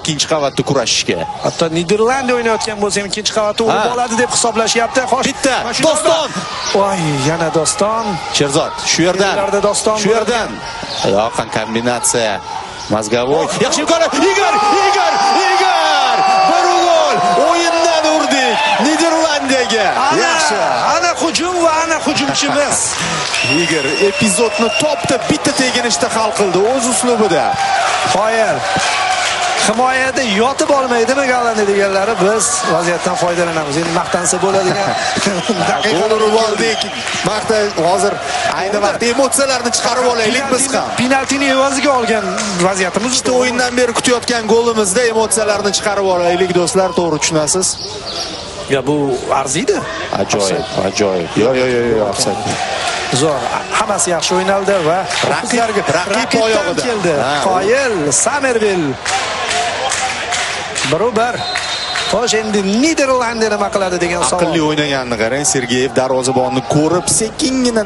ikkinchi qavatda kurashishga. Hatto Niderlandiya o'ynayotgan bo'lsa ham ikkinchi qavatda urib oladi deb hisoblashyapti. Xo'sh, bitta Doston. Voy, yana Doston. Sherzod shu yerdan. Shu yerdan. Yoqin kombinatsiya. Mazgavoy. Yaxshi imkoniyat. Igor! Bir gol. O'yindan urdik. Niderlandiyaga. Yaxshi. Ana hujum va ana hujumchimiz. Igor epizodni topda bitta teginishda hal qildi o'z uslubida. Qoyil. Himoyada yotib olmaydimi Gollandiya deganlari, biz vaziyatdan foydalanamiz. Endi maqtansa bo'ladigan daqiqalar oldik. Vaqtda hozir ayni vaqtda emotsiyalarni chiqarib olaylik biz ham. Penaltini evaziga olgan vaziyatimiz. Ikkita o'yindan beri kutayotgan golimizda emotsiyalarni chiqarib olaylik do'stlar, to'g'ri tushunasiz? Ya bu arziydi. Ajoyib. Yo'q, offside. Zo'r. Hammasi yaxshi o'ynaldi va raqib oyog'ida keldi. Qoyil, Somerville. 1-1. Xo'sh, endi Niderlandiya nima qiladi degan savol. Aqlli o'ynaganini qarang, Sergeyev darvozabonni ko'rib sekingina